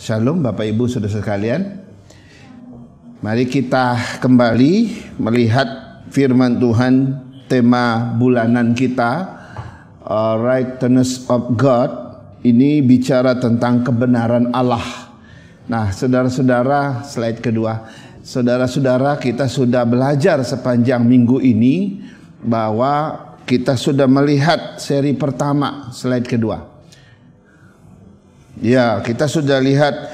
Shalom Bapak Ibu Saudara sekalian. Mari kita kembali melihat firman Tuhan, tema bulanan kita, Righteousness of God. Ini bicara tentang kebenaran Allah. Nah, saudara-saudara, slide kedua. Saudara-saudara, kita sudah belajar sepanjang minggu ini bahwa kita sudah melihat seri pertama, slide kedua. Ya, kita sudah lihat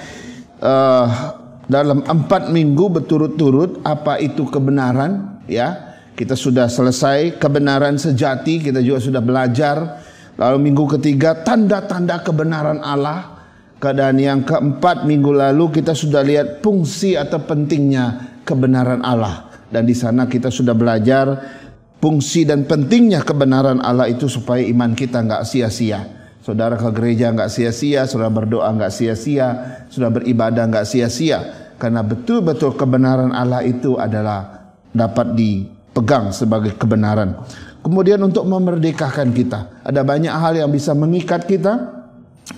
dalam 4 minggu berturut-turut apa itu kebenaran. Ya, kita sudah selesai kebenaran sejati, kita juga sudah belajar. Lalu minggu ketiga tanda-tanda kebenaran Allah. Dan yang keempat minggu lalu kita sudah lihat fungsi atau pentingnya kebenaran Allah. Dan di sana kita sudah belajar fungsi dan pentingnya kebenaran Allah itu supaya iman kita nggak sia-sia. Saudara ke gereja nggak sia-sia, saudara berdoa nggak sia-sia, saudara beribadah nggak sia-sia. Karena betul-betul kebenaran Allah itu adalah dapat dipegang sebagai kebenaran. Kemudian untuk memerdekakan kita. Ada banyak hal yang bisa mengikat kita,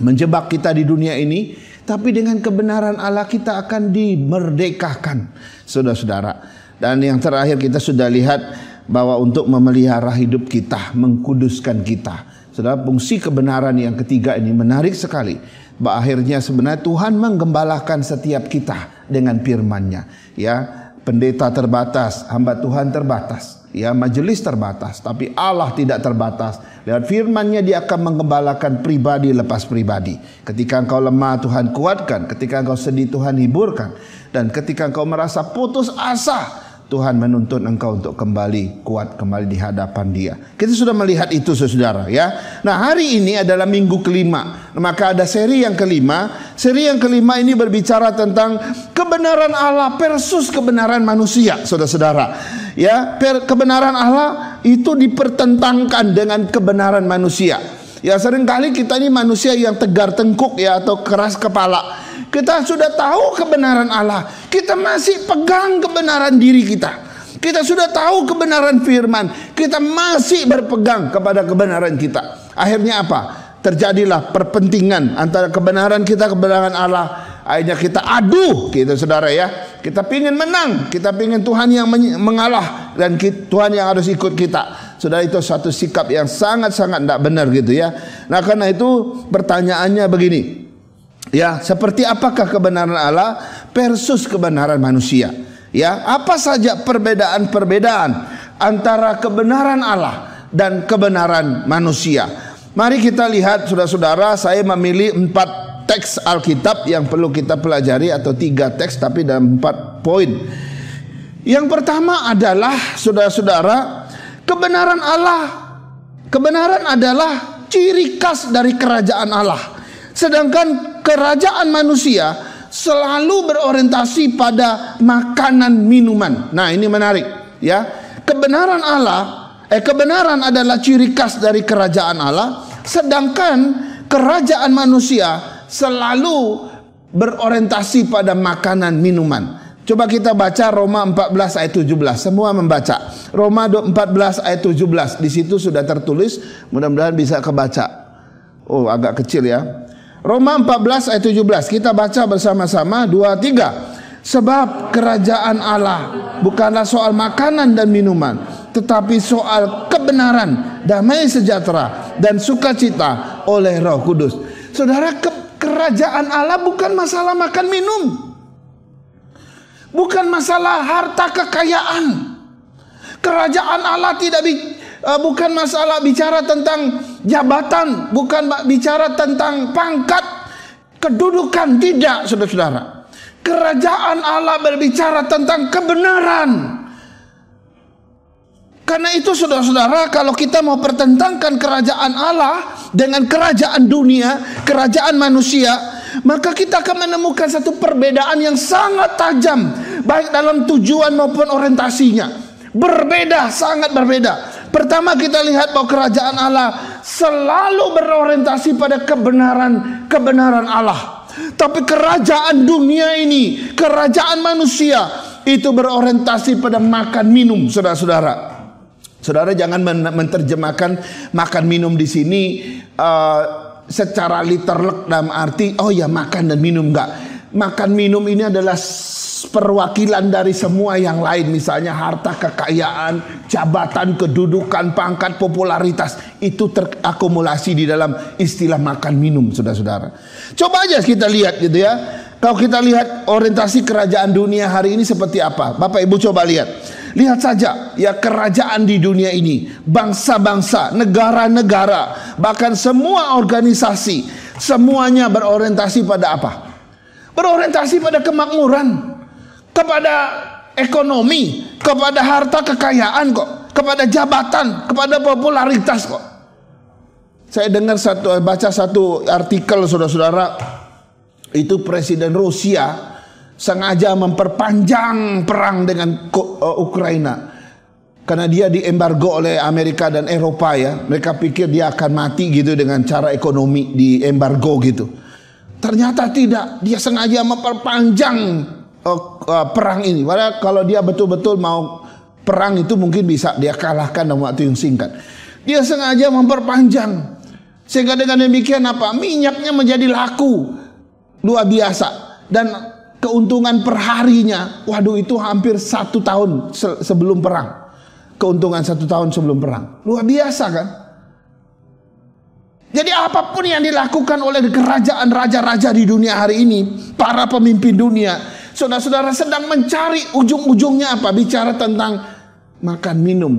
menjebak kita di dunia ini. Tapi dengan kebenaran Allah kita akan dimerdekakan, saudara-saudara. Dan yang terakhir kita sudah lihat bahwa untuk memelihara hidup kita, mengkuduskan kita. Saudara, fungsi kebenaran yang ketiga ini menarik sekali. Bahwa akhirnya sebenarnya Tuhan menggembalakan setiap kita dengan firman-Nya. Ya, pendeta terbatas, hamba Tuhan terbatas. Ya, majelis terbatas, tapi Allah tidak terbatas. Lewat firman-Nya Dia akan menggembalakan pribadi lepas pribadi. Ketika engkau lemah, Tuhan kuatkan. Ketika engkau sedih, Tuhan hiburkan. Dan ketika engkau merasa putus asa, Tuhan menuntun engkau untuk kembali kuat, kembali di hadapan Dia. Kita sudah melihat itu, saudara, ya. Nah, hari ini adalah minggu kelima. Maka ada seri yang kelima. Seri yang kelima ini berbicara tentang kebenaran Allah versus kebenaran manusia, saudara-saudara. Ya, kebenaran Allah itu dipertentangkan dengan kebenaran manusia. Ya, seringkali kita ini manusia yang tegar tengkuk ya, atau keras kepala. Kita sudah tahu kebenaran Allah, kita masih pegang kebenaran diri kita. Kita sudah tahu kebenaran firman, kita masih berpegang kepada kebenaran kita. Akhirnya apa? Terjadilah perpentingan antara kebenaran kita, kebenaran Allah. Akhirnya kita adu, gitu saudara ya. Kita pingin menang, kita pingin Tuhan yang mengalah, dan Tuhan yang harus ikut kita. Saudara, itu satu sikap yang sangat-sangat tidak benar gitu ya. Nah, karena itu pertanyaannya begini. Ya, seperti apakah kebenaran Allah versus kebenaran manusia? Ya, apa saja perbedaan-perbedaan antara kebenaran Allah dan kebenaran manusia? Mari kita lihat, saudara-saudara, saya memilih 4 teks Alkitab yang perlu kita pelajari, atau 3 teks tapi dalam 4 poin. Yang pertama adalah, saudara-saudara, kebenaran Allah. Kebenaran adalah ciri khas dari kerajaan Allah. Sedangkan kerajaan manusia selalu berorientasi pada makanan minuman. Nah, ini menarik ya. Kebenaran adalah ciri khas dari kerajaan Allah, sedangkan kerajaan manusia selalu berorientasi pada makanan minuman. Coba kita baca Roma 14 ayat 17. Semua membaca. Roma 14 ayat 17. Di situ sudah tertulis, mudah-mudahan bisa kebaca. Oh, agak kecil ya. Roma 14 ayat 17. Kita baca bersama-sama, 2, 3. Sebab kerajaan Allah bukanlah soal makanan dan minuman, tetapi soal kebenaran, damai sejahtera, dan sukacita oleh Roh Kudus. Saudara, kerajaan Allah bukan masalah makan minum, bukan masalah harta kekayaan. Kerajaan Allah bukan masalah bicara tentang jabatan, bukan bicara tentang pangkat, kedudukan, tidak, saudara-saudara. Kerajaan Allah berbicara tentang kebenaran. Karena itu, saudara-saudara, kalau kita mau pertentangkan kerajaan Allah dengan kerajaan dunia, kerajaan manusia, maka kita akan menemukan satu perbedaan yang sangat tajam, baik dalam tujuan maupun orientasinya. Berbeda, sangat berbeda. Pertama, kita lihat bahwa kerajaan Allah selalu berorientasi pada kebenaran Allah. Tapi kerajaan dunia ini, kerajaan manusia, itu berorientasi pada makan minum, saudara-saudara. Saudara jangan menerjemahkan makan minum di sini secara literal dalam arti oh ya makan dan minum, enggak. Makan minum ini adalah perwakilan dari semua yang lain, misalnya harta kekayaan, jabatan, kedudukan, pangkat, popularitas, itu terakumulasi di dalam istilah makan minum, saudara-saudara. Coba aja kita lihat gitu ya. Kalau kita lihat orientasi kerajaan dunia hari ini seperti apa, Bapak Ibu coba lihat. Lihat saja ya kerajaan di dunia ini, bangsa-bangsa, negara-negara, bahkan semua organisasi, semuanya berorientasi pada apa? Berorientasi pada kemakmuran, kepada ekonomi, kepada harta kekayaan kok, kepada jabatan, kepada popularitas kok. Saya dengar baca satu artikel, saudara-saudara, itu Presiden Rusia sengaja memperpanjang perang dengan Ukraina karena dia diembargo oleh Amerika dan Eropa ya. Mereka pikir dia akan mati gitu dengan cara ekonomi, diembargo gitu. Ternyata tidak, dia sengaja memperpanjang perang ini. Padahal kalau dia betul-betul mau perang itu mungkin bisa dia kalahkan dalam waktu yang singkat. Dia sengaja memperpanjang sehingga dengan demikian apa? Minyaknya menjadi laku luar biasa dan keuntungan per harinya, waduh itu hampir 1 tahun sebelum perang. Keuntungan 1 tahun sebelum perang, luar biasa kan? Jadi apapun yang dilakukan oleh kerajaan raja-raja di dunia hari ini, para pemimpin dunia, saudara-saudara sedang mencari ujung-ujungnya apa? Bicara tentang makan minum,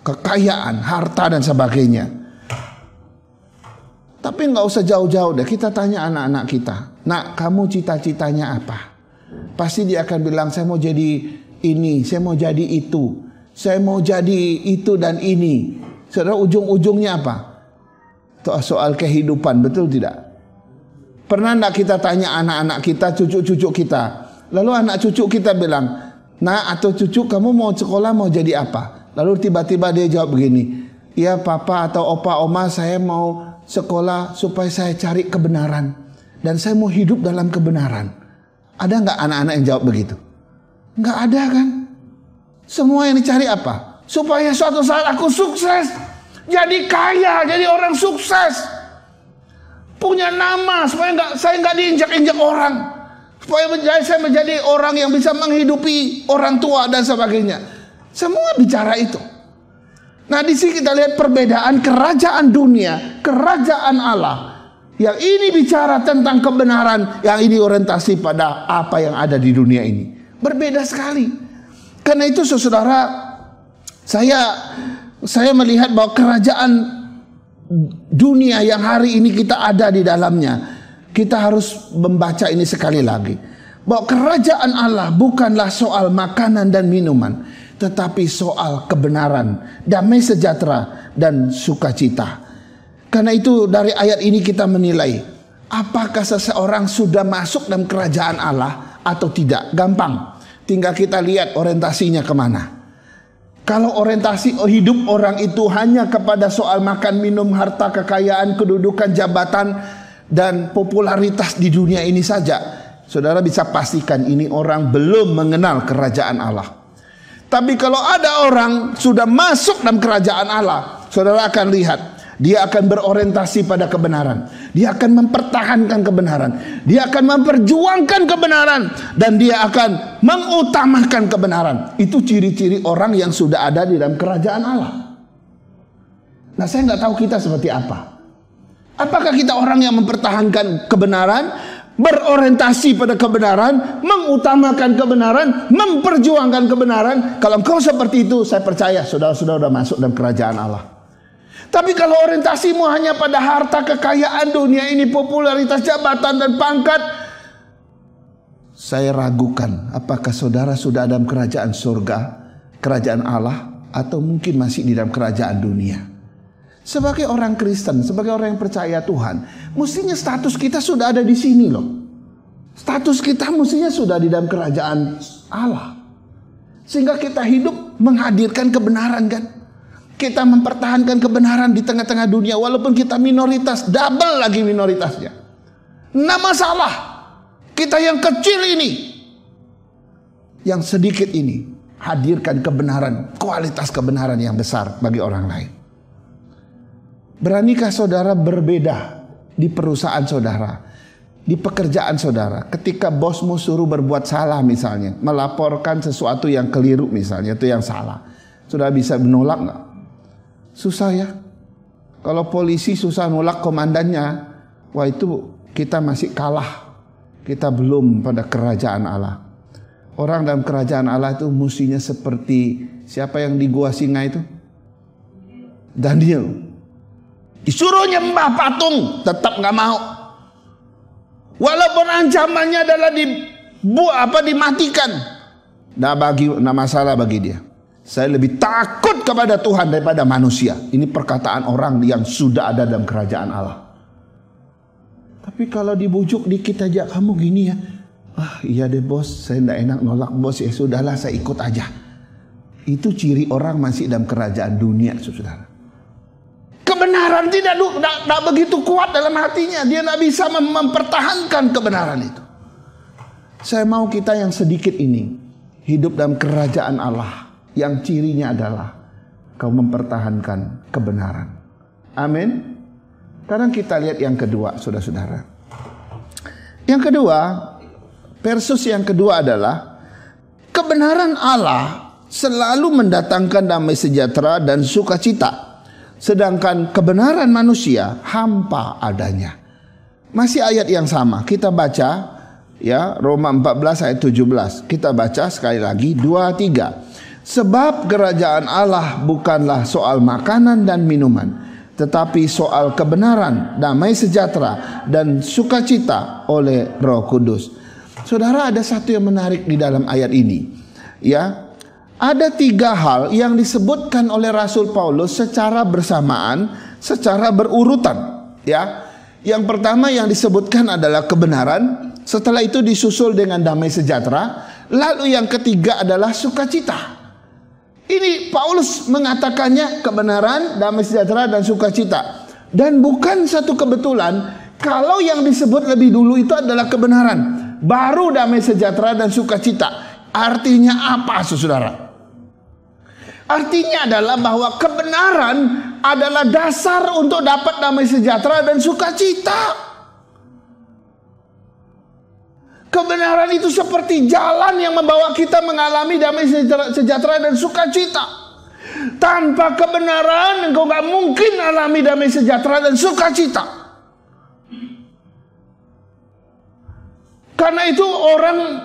kekayaan, harta dan sebagainya. Tapi nggak usah jauh-jauh deh, kita tanya anak-anak kita, nak kamu cita-citanya apa? Pasti dia akan bilang saya mau jadi ini, saya mau jadi itu, saya mau jadi itu dan ini. Saudara, ujung-ujungnya apa? Soal kehidupan, betul tidak? Pernah enggak kita tanya anak-anak kita, cucu-cucu kita, lalu anak cucu kita bilang, nak atau cucu kamu mau sekolah mau jadi apa? Lalu tiba-tiba dia jawab begini, ya papa atau opa oma saya mau sekolah supaya saya cari kebenaran dan saya mau hidup dalam kebenaran. Ada enggak anak-anak yang jawab begitu? Enggak ada kan? Semua yang dicari apa? Supaya suatu saat aku sukses, jadi kaya, jadi orang sukses, punya nama, supaya saya nggak diinjak-injak orang, supaya saya menjadi orang yang bisa menghidupi orang tua dan sebagainya. Semua bicara itu. Nah di sini kita lihat perbedaan kerajaan dunia, kerajaan Allah. Yang ini bicara tentang kebenaran, yang ini orientasi pada apa yang ada di dunia ini. Berbeda sekali. Karena itu saudara, saya melihat bahwa kerajaan dunia yang hari ini kita ada di dalamnya, kita harus membaca ini sekali lagi, bahwa kerajaan Allah bukanlah soal makanan dan minuman, tetapi soal kebenaran, damai sejahtera dan sukacita. Karena itu dari ayat ini kita menilai apakah seseorang sudah masuk dalam kerajaan Allah atau tidak. Gampang, tinggal kita lihat orientasinya kemana. Kalau orientasi hidup orang itu hanya kepada soal makan, minum, harta, kekayaan, kedudukan, jabatan, dan popularitas di dunia ini saja, saudara bisa pastikan ini orang belum mengenal kerajaan Allah. Tapi kalau ada orang sudah masuk dalam kerajaan Allah, saudara akan lihat, dia akan berorientasi pada kebenaran. Dia akan mempertahankan kebenaran. Dia akan memperjuangkan kebenaran. Dan dia akan mengutamakan kebenaran. Itu ciri-ciri orang yang sudah ada di dalam kerajaan Allah. Nah saya nggak tahu kita seperti apa. Apakah kita orang yang mempertahankan kebenaran, berorientasi pada kebenaran, mengutamakan kebenaran, memperjuangkan kebenaran? Kalau engkau seperti itu, saya percaya saudara-saudara sudah masuk dalam kerajaan Allah. Tapi kalau orientasimu hanya pada harta kekayaan dunia ini, popularitas, jabatan dan pangkat, saya ragukan apakah saudara sudah dalam kerajaan surga, kerajaan Allah, atau mungkin masih di dalam kerajaan dunia. Sebagai orang Kristen, sebagai orang yang percaya Tuhan, mestinya status kita sudah ada di sini loh. Status kita mestinya sudah di dalam kerajaan Allah. Sehingga kita hidup menghadirkan kebenaran kan. Kita mempertahankan kebenaran di tengah-tengah dunia walaupun kita minoritas, double lagi minoritasnya. Nggak masalah. Kita yang kecil ini, yang sedikit ini, hadirkan kebenaran, kualitas kebenaran yang besar bagi orang lain. Beranikah saudara berbeda di perusahaan saudara, di pekerjaan saudara? Ketika bosmu suruh berbuat salah misalnya, melaporkan sesuatu yang keliru misalnya, itu yang salah, saudara bisa menolak nggak? Susah ya. Kalau polisi susah nolak komandannya, wah itu kita masih kalah. Kita belum pada kerajaan Allah. Orang dalam kerajaan Allah itu mestinya seperti siapa yang di gua singa itu? Daniel. Disuruh nyembah patung, tetap nggak mau. Walaupun ancamannya adalah dimatikan, nggak masalah bagi dia. Saya lebih takut kepada Tuhan daripada manusia. Ini perkataan orang yang sudah ada dalam kerajaan Allah. Tapi kalau dibujuk dikit aja, kamu gini ya, iya deh bos, saya tidak enak nolak bos, ya sudahlah saya ikut aja. Itu ciri orang masih dalam kerajaan dunia, saudara. Kebenaran tidak begitu kuat dalam hatinya, dia tidak bisa mempertahankan kebenaran itu. Saya mau kita yang sedikit ini hidup dalam kerajaan Allah, yang cirinya adalah kau mempertahankan kebenaran. Amin. Sekarang kita lihat yang kedua, saudara-saudara. Yang kedua, versus yang kedua adalah kebenaran Allah selalu mendatangkan damai sejahtera dan sukacita, sedangkan kebenaran manusia hampa adanya. Masih ayat yang sama, kita baca ya, Roma 14 ayat 17. Kita baca sekali lagi 2-3. Sebab kerajaan Allah bukanlah soal makanan dan minuman, tetapi soal kebenaran, damai sejahtera dan sukacita oleh Roh Kudus. Saudara, ada satu yang menarik di dalam ayat ini. Ya, ada 3 hal yang disebutkan oleh Rasul Paulus secara bersamaan, secara berurutan. Ya, yang pertama yang disebutkan adalah kebenaran, setelah itu disusul dengan damai sejahtera, lalu yang ketiga adalah sukacita. Ini Paulus mengatakannya kebenaran, damai sejahtera dan sukacita. Dan bukan satu kebetulan kalau yang disebut lebih dulu itu adalah kebenaran, baru damai sejahtera dan sukacita. Artinya apa, saudara? Artinya adalah bahwa kebenaran adalah dasar untuk dapat damai sejahtera dan sukacita. Kebenaran itu seperti jalan yang membawa kita mengalami damai sejahtera dan sukacita. Tanpa kebenaran engkau gak mungkin alami damai sejahtera dan sukacita. Karena itu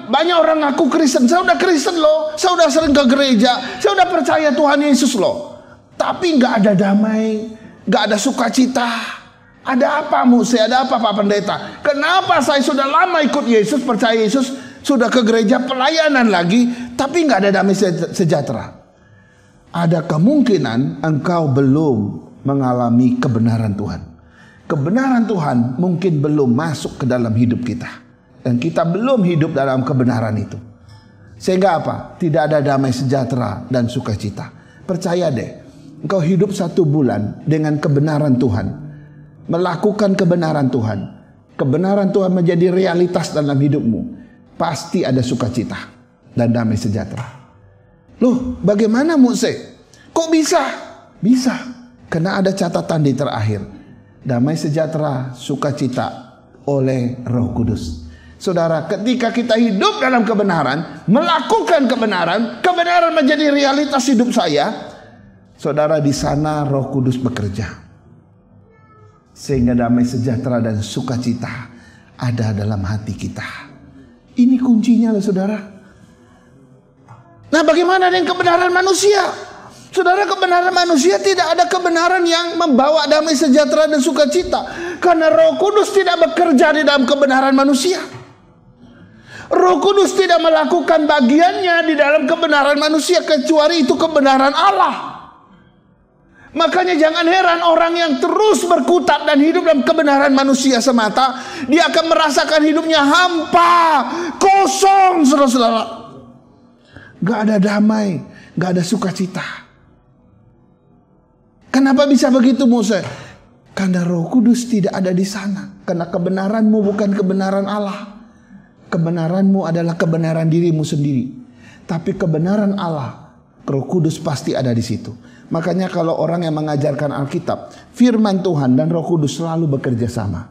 banyak orang ngaku Kristen. Saya udah Kristen loh, saya udah sering ke gereja, saya udah percaya Tuhan Yesus loh. Tapi gak ada damai, gak ada sukacita. Ada apa Muse? Ada apa Pak Pendeta? Kenapa saya sudah lama ikut Yesus, percaya Yesus, sudah ke gereja pelayanan lagi, tapi nggak ada damai sejahtera? Ada kemungkinan engkau belum mengalami kebenaran Tuhan. Kebenaran Tuhan mungkin belum masuk ke dalam hidup kita, dan kita belum hidup dalam kebenaran itu. Sehingga apa? Tidak ada damai sejahtera dan sukacita. Percaya deh, engkau hidup 1 bulan dengan kebenaran Tuhan, melakukan kebenaran Tuhan, kebenaran Tuhan menjadi realitas dalam hidupmu, pasti ada sukacita dan damai sejahtera. Loh, bagaimana Muse? Kok bisa? Bisa, karena ada catatan di terakhir. Damai sejahtera, sukacita oleh Roh Kudus. Saudara, ketika kita hidup dalam kebenaran, melakukan kebenaran, kebenaran menjadi realitas hidup saya. Saudara, di sana Roh Kudus bekerja, sehingga damai sejahtera dan sukacita ada dalam hati kita. Ini kuncinya loh, saudara. Nah, bagaimana dengan kebenaran manusia? Saudara, kebenaran manusia tidak ada kebenaran yang membawa damai sejahtera dan sukacita, karena Roh Kudus tidak bekerja di dalam kebenaran manusia. Roh Kudus tidak melakukan bagiannya di dalam kebenaran manusia, kecuali itu kebenaran Allah. Makanya jangan heran orang yang terus berkutat dan hidup dalam kebenaran manusia semata, dia akan merasakan hidupnya hampa, kosong, saudara-saudara. Gak ada damai, gak ada sukacita. Kenapa bisa begitu, Mose? Karena Roh Kudus tidak ada di sana. Karena kebenaranmu bukan kebenaran Allah. Kebenaranmu adalah kebenaran dirimu sendiri. Tapi kebenaran Allah, Roh Kudus pasti ada di situ. Makanya kalau orang yang mengajarkan Alkitab, firman Tuhan dan Roh Kudus selalu bekerja sama.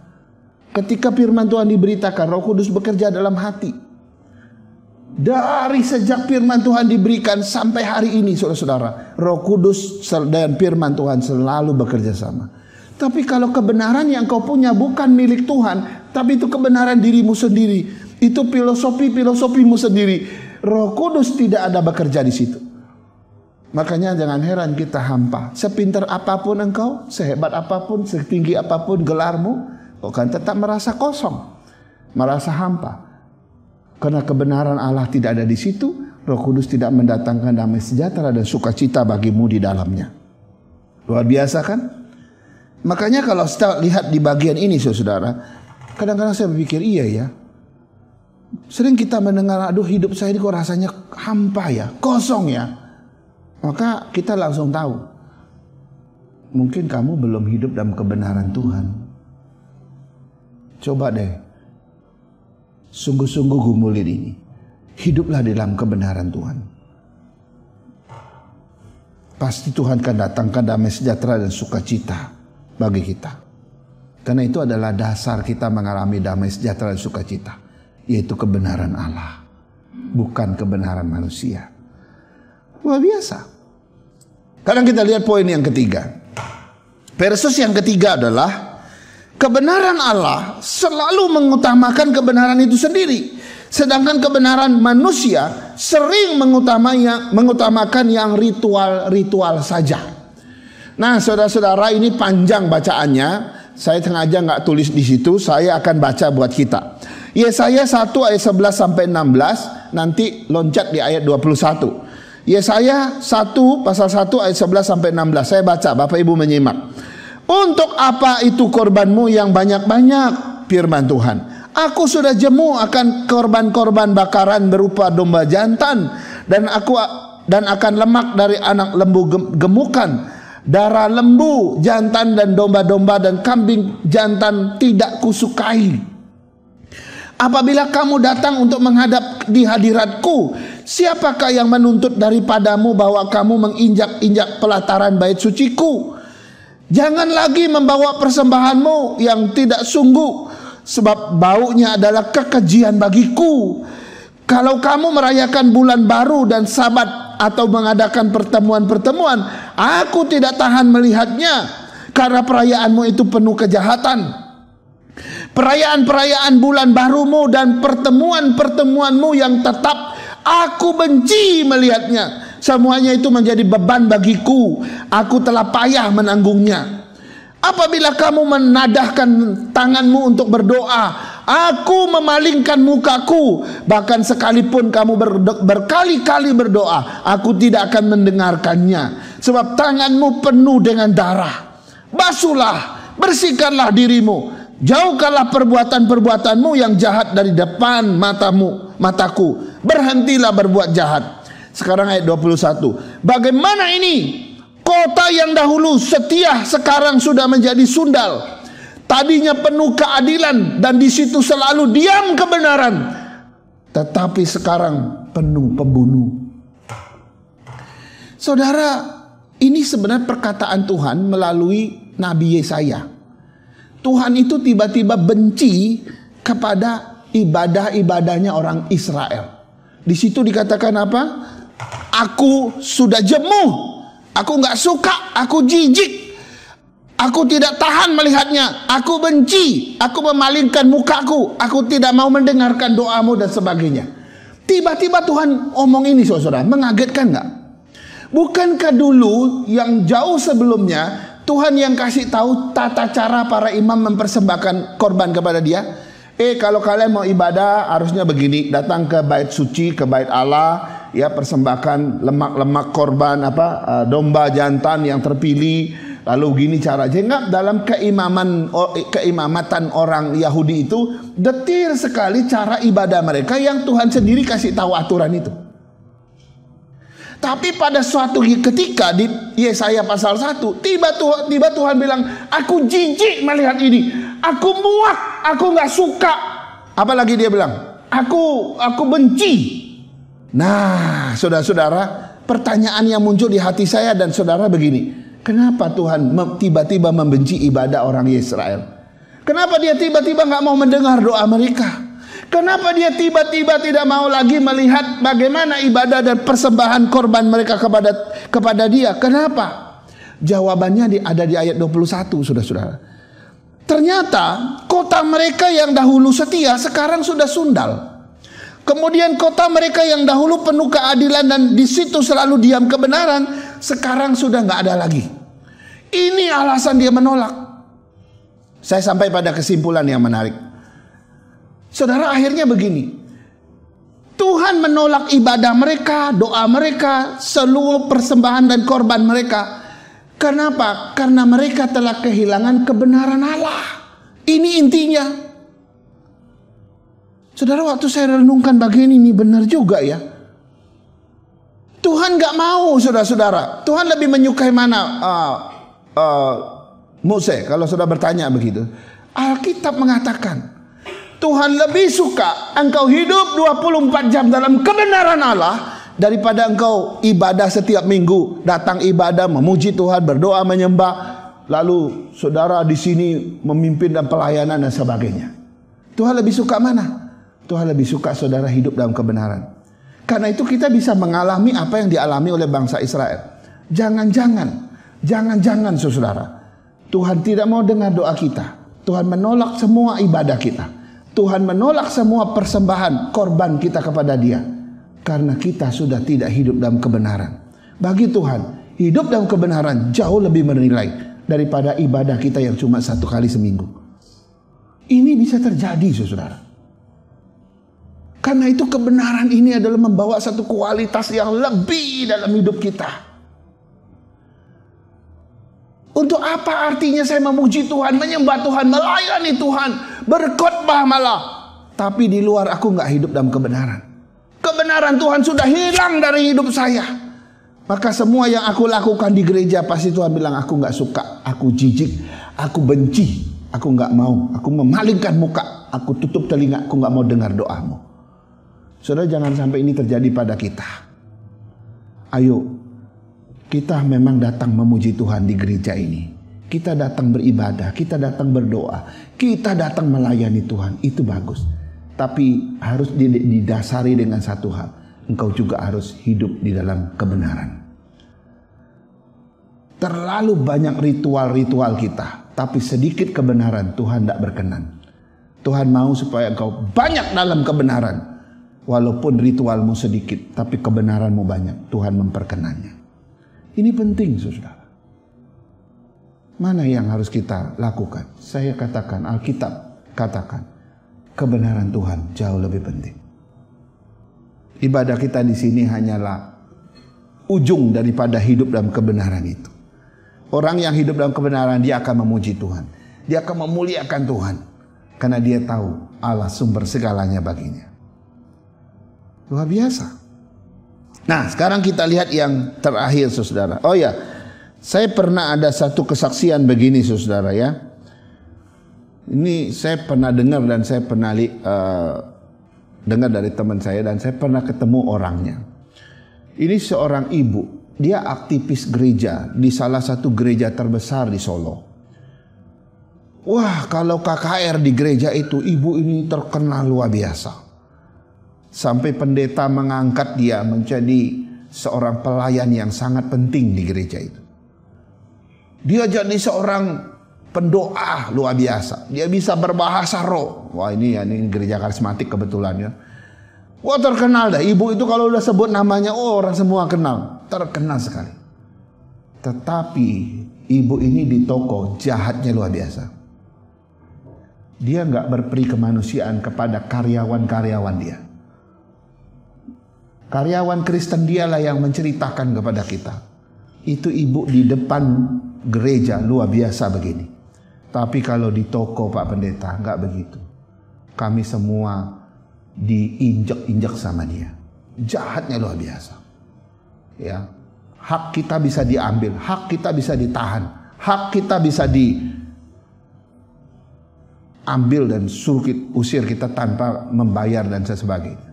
Ketika firman Tuhan diberitakan, Roh Kudus bekerja dalam hati. Dari sejak firman Tuhan diberikan sampai hari ini, saudara-saudara, Roh Kudus dan firman Tuhan selalu bekerja sama. Tapi kalau kebenaran yang kau punya bukan milik Tuhan, tapi itu kebenaran dirimu sendiri, itu filosofimu sendiri, Roh Kudus tidak ada bekerja di situ. Makanya jangan heran kita hampa. Sepintar apapun engkau, sehebat apapun, setinggi apapun gelarmu, kau akan tetap merasa kosong, merasa hampa. Karena kebenaran Allah tidak ada di situ, Roh Kudus tidak mendatangkan damai sejahtera dan sukacita bagimu di dalamnya. Luar biasa kan? Makanya kalau kita lihat di bagian ini, saudara, kadang-kadang saya berpikir, iya ya. Sering kita mendengar, aduh hidup saya ini kok rasanya hampa ya, kosong ya. Maka kita langsung tahu, mungkin kamu belum hidup dalam kebenaran Tuhan. Coba deh, sungguh-sungguh gumulin ini. Hiduplah dalam kebenaran Tuhan. Pasti Tuhan akan datangkan damai sejahtera dan sukacita bagi kita. Karena itu adalah dasar kita mengalami damai sejahtera dan sukacita, yaitu kebenaran Allah, bukan kebenaran manusia. Luar biasa. Sekarang kita lihat poin yang ketiga. Versus yang ketiga adalah kebenaran Allah selalu mengutamakan kebenaran itu sendiri, sedangkan kebenaran manusia sering mengutamakan yang ritual-ritual saja. Nah, saudara-saudara, ini panjang bacaannya. Saya sengaja nggak tulis di situ. Saya akan baca buat kita. Yesaya 1 ayat 11 sampai 16. Nanti loncat di ayat 21. Yesaya 1 pasal 1 ayat 11 sampai 16. Saya baca, Bapak Ibu menyimak. Untuk apa itu korbanmu yang banyak-banyak, firman Tuhan. Aku sudah jemu akan korban-korban bakaran berupa domba jantan, dan akan lemak dari anak lembu gemukan. Darah lembu jantan dan domba-domba dan kambing jantan tidak kusukai. Apabila kamu datang untuk menghadap di hadiratku, siapakah yang menuntut daripadamu bahwa kamu menginjak-injak pelataran bait suciku? Jangan lagi membawa persembahanmu yang tidak sungguh, sebab baunya adalah kekejian bagiku. Kalau kamu merayakan bulan baru dan sabat atau mengadakan pertemuan-pertemuan, aku tidak tahan melihatnya, karena perayaanmu itu penuh kejahatan. Perayaan-perayaan bulan barumu dan pertemuan-pertemuanmu yang tetap, aku benci melihatnya. Semuanya itu menjadi beban bagiku. Aku telah payah menanggungnya. Apabila kamu menadahkan tanganmu untuk berdoa, aku memalingkan mukaku. Bahkan sekalipun kamu berkali-kali berdoa, aku tidak akan mendengarkannya. Sebab tanganmu penuh dengan darah. Basuhlah, bersihkanlah dirimu. Jauhkanlah perbuatan-perbuatanmu yang jahat dari depan mataku. Berhentilah berbuat jahat. Sekarang ayat 21. Bagaimana ini? Kota yang dahulu setia sekarang sudah menjadi sundal. Tadinya penuh keadilan dan di situ selalu diam kebenaran. Tetapi sekarang penuh pembunuh. Saudara, ini sebenarnya perkataan Tuhan melalui Nabi Yesaya. Tuhan itu tiba-tiba benci kepada ibadah-ibadahnya orang Israel. Di situ dikatakan apa? Aku sudah jemuh, aku nggak suka, aku jijik, aku tidak tahan melihatnya, aku benci, aku memalingkan mukaku, aku tidak mau mendengarkan doamu dan sebagainya. Tiba-tiba Tuhan omong ini, saudara, mengagetkan nggak? Bukankah dulu yang jauh sebelumnya Tuhan yang kasih tahu tata cara para imam mempersembahkan korban kepada dia? Kalau kalian mau ibadah harusnya begini, datang ke bait suci, ke bait Allah, ya, persembahkan lemak-lemak korban domba jantan yang terpilih, lalu gini cara. Jangan dalam keimamatan orang Yahudi itu detil sekali cara ibadah mereka yang Tuhan sendiri kasih tahu aturan itu. Tapi pada suatu ketika di Yesaya pasal 1, tiba Tuhan bilang, aku jijik melihat ini, aku muak, aku gak suka. Apalagi dia bilang, aku benci. Nah, saudara-saudara, Pertanyaan yang muncul di hati saya dan saudara begini, kenapa Tuhan tiba-tiba membenci ibadah orang Israel? Kenapa dia tiba-tiba gak mau mendengar doa mereka? Kenapa dia tiba-tiba tidak mau lagi melihat bagaimana ibadah dan persembahan korban mereka kepada dia? Kenapa? Jawabannya ada di ayat 21, saudara-saudara. Ternyata kota mereka yang dahulu setia sekarang sudah sundal. Kemudian kota mereka yang dahulu penuh keadilan dan di situ selalu diam kebenaran, sekarang sudah nggak ada lagi. Ini alasan dia menolak. Saya sampai pada kesimpulan yang menarik. Saudara, akhirnya begini. Tuhan menolak ibadah mereka, doa mereka, seluruh persembahan dan korban mereka. Kenapa? Karena mereka telah kehilangan kebenaran Allah. Ini intinya. Saudara, waktu saya renungkan bagian ini benar juga ya. Tuhan gak mau, saudara-saudara. Tuhan lebih menyukai mana? Mose, kalau sudah bertanya begitu. Alkitab mengatakan, Tuhan lebih suka engkau hidup 24 jam dalam kebenaran Allah daripada engkau ibadah setiap minggu, datang ibadah, memuji Tuhan, berdoa, menyembah, lalu saudara di sini memimpin dan pelayanan dan sebagainya. Tuhan lebih suka mana? Tuhan lebih suka saudara hidup dalam kebenaran. Karena itu kita bisa mengalami apa yang dialami oleh bangsa Israel. Jangan-jangan saudara, Tuhan tidak mau dengar doa kita. Tuhan menolak semua ibadah kita. Tuhan menolak semua persembahan korban kita kepada Dia. Karena kita sudah tidak hidup dalam kebenaran. Bagi Tuhan, hidup dalam kebenaran jauh lebih bernilai daripada ibadah kita yang cuma 1 kali seminggu. Ini bisa terjadi saudara. Karena itu kebenaran ini adalah membawa satu kualitas yang lebih dalam hidup kita. Untuk apa artinya saya memuji Tuhan, menyembah Tuhan, melayani Tuhan, berkhotbah malah, tapi di luar aku gak hidup dalam kebenaran. Kebenaran Tuhan sudah hilang dari hidup saya. Maka semua yang aku lakukan di gereja pasti Tuhan bilang aku gak suka, aku jijik, aku benci, aku gak mau, aku memalingkan muka, aku tutup telinga, aku gak mau dengar doamu. Saudara, jangan sampai ini terjadi pada kita. Ayo, kita memang datang memuji Tuhan di gereja ini. Kita datang beribadah, kita datang berdoa, kita datang melayani Tuhan. Itu bagus. Tapi harus didasari dengan satu hal. Engkau juga harus hidup di dalam kebenaran. Terlalu banyak ritual-ritual kita, tapi sedikit kebenaran Tuhan tidak berkenan. Tuhan mau supaya engkau banyak dalam kebenaran. Walaupun ritualmu sedikit, tapi kebenaranmu banyak. Tuhan memperkenannya. Ini penting, saudara. Mana yang harus kita lakukan? Saya katakan, Alkitab katakan, kebenaran Tuhan jauh lebih penting. Ibadah kita di sini hanyalah ujung daripada hidup dalam kebenaran itu. Orang yang hidup dalam kebenaran, dia akan memuji Tuhan. Dia akan memuliakan Tuhan. Karena dia tahu Allah sumber segalanya baginya. Luar biasa. Nah, sekarang kita lihat yang terakhir, saudara. Oh ya, saya pernah ada satu kesaksian begini, saudara ya. Ini saya pernah dengar dan saya pernah dengar dari teman saya dan saya pernah ketemu orangnya. Ini seorang ibu, dia aktivis gereja di salah satu gereja terbesar di Solo. Wah, kalau KKR di gereja itu, ibu ini terkenal luar biasa. Sampai pendeta mengangkat dia menjadi seorang pelayan yang sangat penting di gereja itu. Dia jadi seorang pendoa luar biasa. Dia bisa berbahasa roh. Wah, ini gereja karismatik kebetulan ya. Wah, terkenal dah. Ibu itu kalau udah sebut namanya, oh orang semua kenal. Terkenal sekali. Tetapi ibu ini di toko jahatnya luar biasa. Dia nggak berperi kemanusiaan kepada karyawan-karyawan dia. Karyawan Kristen dialah yang menceritakan kepada kita. Itu ibu di depan gereja luar biasa begini. Tapi kalau di toko Pak Pendeta enggak begitu. Kami semua diinjak-injak sama dia. Jahatnya luar biasa. Ya. Hak kita bisa diambil, hak kita bisa ditahan, hak kita bisa diambil dan suruh usir kita tanpa membayar dan sebagainya.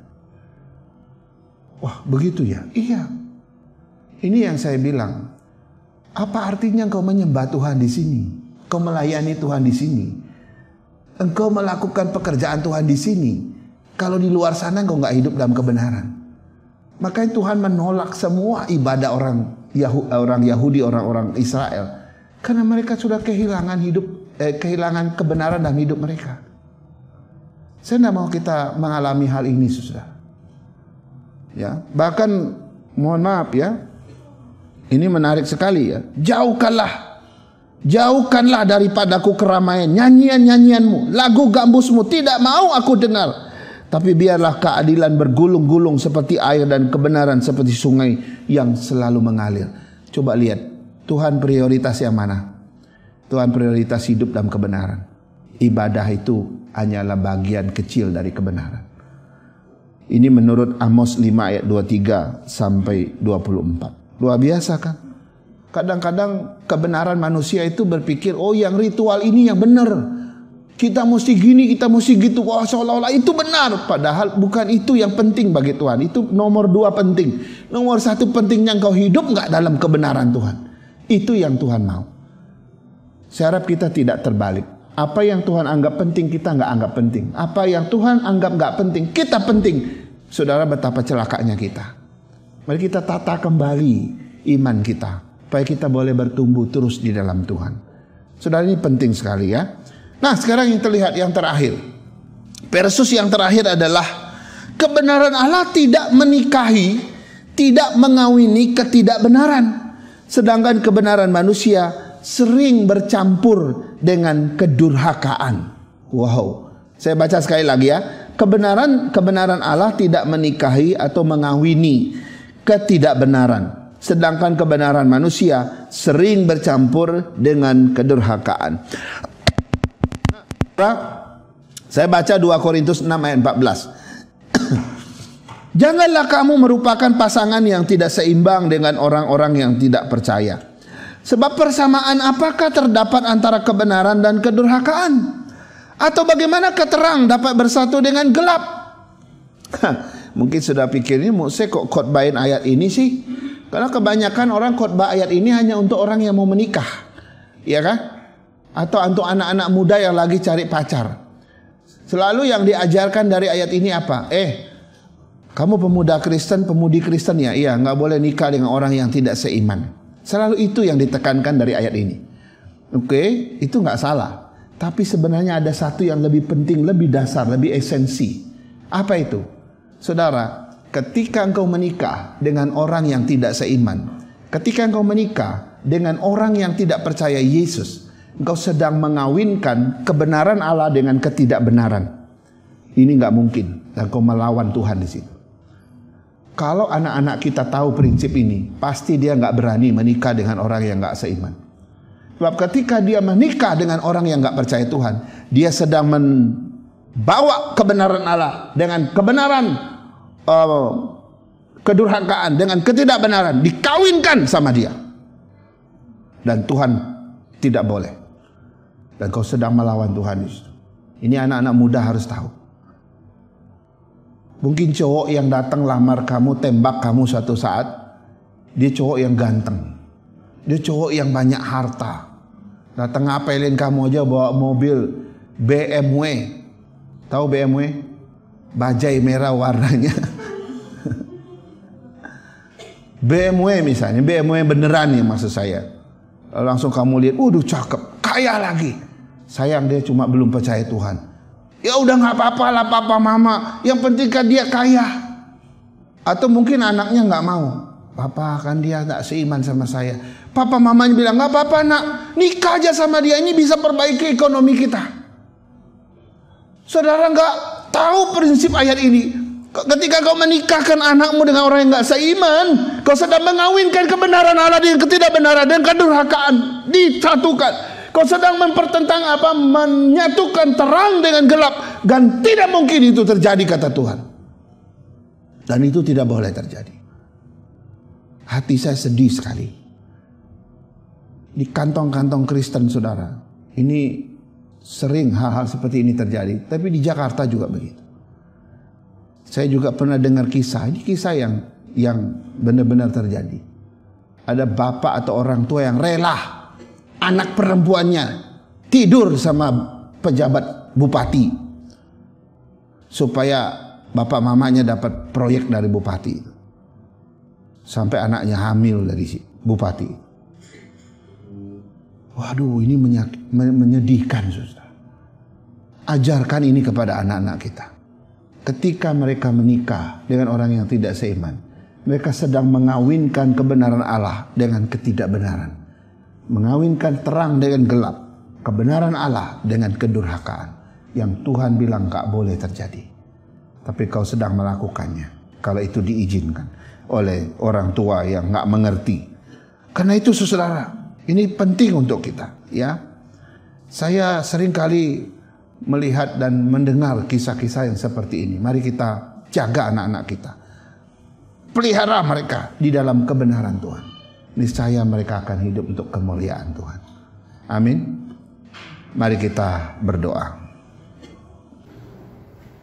Wah, begitu ya? Iya. Ini yang saya bilang. Apa artinya engkau menyembah Tuhan di sini? Engkau melayani Tuhan di sini? Engkau melakukan pekerjaan Tuhan di sini? Kalau di luar sana engkau nggak hidup dalam kebenaran. Makanya Tuhan menolak semua ibadah orang Yahudi, orang-orang Israel. Karena mereka sudah kehilangan kebenaran dalam hidup mereka. Saya tidak mau kita mengalami hal ini, saudara. Ya, bahkan mohon maaf ya, ini menarik sekali ya. Jauhkanlah daripadaku keramaian, nyanyian-nyanyianmu, lagu gambusmu tidak mau aku dengar. Tapi biarlah keadilan bergulung-gulung seperti air dan kebenaran seperti sungai yang selalu mengalir. Coba lihat, Tuhan prioritas yang mana? Tuhan prioritas hidup dalam kebenaran. Ibadah itu hanyalah bagian kecil dari kebenaran. Ini menurut Amos 5 ayat 23 sampai 24. Luar biasa kan? Kadang-kadang kebenaran manusia itu berpikir, oh yang ritual ini yang benar. Kita mesti gini, kita mesti gitu. Wah, seolah-olah itu benar. Padahal bukan itu yang penting bagi Tuhan. Itu nomor 2 penting. Nomor 1 pentingnya engkau hidup nggak dalam kebenaran Tuhan. Itu yang Tuhan mau. Saya harap kita tidak terbalik. Apa yang Tuhan anggap penting, kita nggak anggap penting. Apa yang Tuhan anggap nggak penting, kita penting. Saudara, betapa celakanya kita. Mari kita tata kembali iman kita, supaya kita boleh bertumbuh terus di dalam Tuhan. Saudara, ini penting sekali ya. Nah, sekarang yang terlihat yang terakhir. Versus yang terakhir adalah kebenaran Allah tidak menikahi, tidak mengawini ketidakbenaran. Sedangkan kebenaran manusia sering bercampur dengan kedurhakaan. Wow. Saya baca sekali lagi ya. Kebenaran Allah tidak menikahi atau mengawini ketidakbenaran. Sedangkan kebenaran manusia sering bercampur dengan kedurhakaan. Saya baca 2 Korintus 6 ayat 14. Janganlah kamu merupakan pasangan yang tidak seimbang dengan orang-orang yang tidak percaya. Sebab persamaan apakah terdapat antara kebenaran dan kedurhakaan? Atau bagaimana terang dapat bersatu dengan gelap? Mungkin sudah pikir ini saya kok khotbahin ayat ini sih? Karena kebanyakan orang khotbah ayat ini hanya untuk orang yang mau menikah, ya kan? Atau untuk anak-anak muda yang lagi cari pacar. Selalu yang diajarkan dari ayat ini apa? Kamu pemuda Kristen, pemudi Kristen ya? Iya, nggak boleh nikah dengan orang yang tidak seiman. Selalu itu yang ditekankan dari ayat ini. Oke, itu nggak salah. Tapi sebenarnya ada satu yang lebih penting, lebih dasar, lebih esensi. Apa itu? Saudara, ketika engkau menikah dengan orang yang tidak seiman, ketika engkau menikah dengan orang yang tidak percaya Yesus, engkau sedang mengawinkan kebenaran Allah dengan ketidakbenaran. Ini nggak mungkin. Dan engkau melawan Tuhan di situ. Kalau anak-anak kita tahu prinsip ini, pasti dia nggak berani menikah dengan orang yang nggak seiman. Sebab ketika dia menikah dengan orang yang nggak percaya Tuhan, dia sedang membawa kebenaran Allah dengan kebenaran kedurhakaan, dengan ketidakbenaran, dikawinkan sama dia. Dan Tuhan tidak boleh. Dan kau sedang melawan Tuhan. Ini anak-anak muda harus tahu. Mungkin cowok yang datang lamar kamu, tembak kamu suatu saat, dia cowok yang ganteng, dia cowok yang banyak harta. Datang ngapelin kamu aja bawa mobil BMW. Tahu BMW? Bajai merah warnanya. BMW misalnya, BMW beneran nih maksud saya. Langsung kamu lihat, waduh cakep, kaya lagi. Sayang dia cuma belum percaya Tuhan. Ya udah nggak apa-apa lah papa mama, yang penting kan dia kaya. Atau mungkin anaknya nggak mau, papa kan dia tak seiman sama saya. Papa mamanya bilang nggak apa-apa nak, nikah aja sama dia, ini bisa perbaiki ekonomi kita. Saudara nggak tahu prinsip ayat ini. Ketika kau menikahkan anakmu dengan orang yang nggak seiman, kau sedang mengawinkan kebenaran Allah dengan ketidakbenaran dan kedurhakaan disatukan. Kau sedang mempertentang apa? Menyatukan terang dengan gelap. Dan tidak mungkin itu terjadi kata Tuhan. Dan itu tidak boleh terjadi. Hati saya sedih sekali. Di kantong-kantong Kristen saudara, ini sering hal-hal seperti ini terjadi. Tapi di Jakarta juga begitu. Saya juga pernah dengar kisah. Ini kisah yang benar-benar terjadi. ada bapak atau orang tua yang rela anak perempuannya tidur sama pejabat bupati supaya bapak mamanya dapat proyek dari bupati, sampai anaknya hamil dari si bupati. Waduh, ini menyedihkan, saudara. Ajarkan ini kepada anak-anak kita. Ketika mereka menikah dengan orang yang tidak seiman, mereka sedang mengawinkan kebenaran Allah dengan ketidakbenaran, mengawinkan terang dengan gelap, kebenaran Allah dengan kedurhakaan yang Tuhan bilang gak boleh terjadi. Tapi kau sedang melakukannya kalau itu diizinkan oleh orang tua yang gak mengerti. Karena itu saudara, ini penting untuk kita, ya. Saya seringkali melihat dan mendengar kisah-kisah yang seperti ini. Mari kita jaga anak-anak kita. Pelihara mereka di dalam kebenaran Tuhan. Niscaya mereka akan hidup untuk kemuliaan Tuhan. Amin. Mari kita berdoa.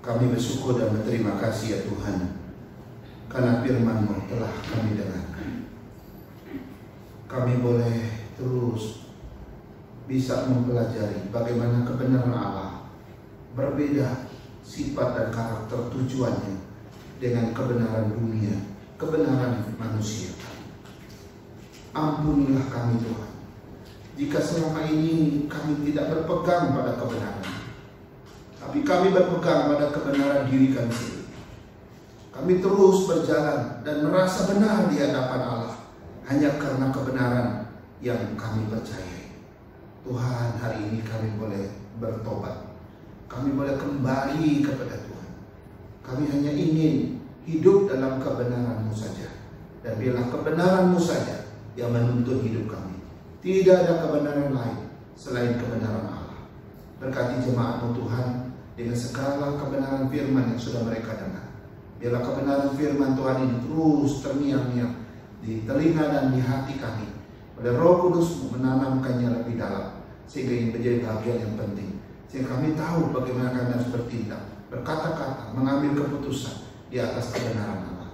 Kami bersyukur dan berterima kasih ya Tuhan, karena firman-Mu telah kami dengarkan. Kami boleh terus bisa mempelajari bagaimana kebenaran Allah berbeda sifat dan karakter tujuannya dengan kebenaran dunia, kebenaran manusia. Ampunilah kami Tuhan, jika selama ini kami tidak berpegang pada kebenaran, tapi kami berpegang pada kebenaran diri kami sendiri. Kami terus berjalan dan merasa benar di hadapan Allah hanya karena kebenaran yang kami percayai. Tuhan, hari ini kami boleh bertobat. Kami boleh kembali kepada Tuhan. Kami hanya ingin hidup dalam kebenaran-Mu saja. Dan biarlah kebenaran-Mu saja yang menuntun hidup kami. Tidak ada kebenaran lain selain kebenaran Allah. Berkati jemaat-Mu Tuhan dengan segala kebenaran firman yang sudah mereka dengar. Biarlah kebenaran firman Tuhan ini terus terngiang-ngiang di telinga dan di hati kami. Oleh Roh Kudus menanamkannya lebih dalam, sehingga ini menjadi bagian yang penting. Sehingga kami tahu bagaimana kami harus bertindak, berkata-kata, mengambil keputusan di atas kebenaran Allah.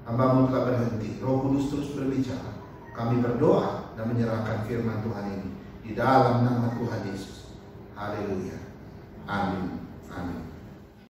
Hamba-Mu telah berhenti, Roh Kudus terus berbicara. Kami berdoa dan menyerahkan firman Tuhan ini di dalam nama Tuhan Yesus. Haleluya. Amin. Amin.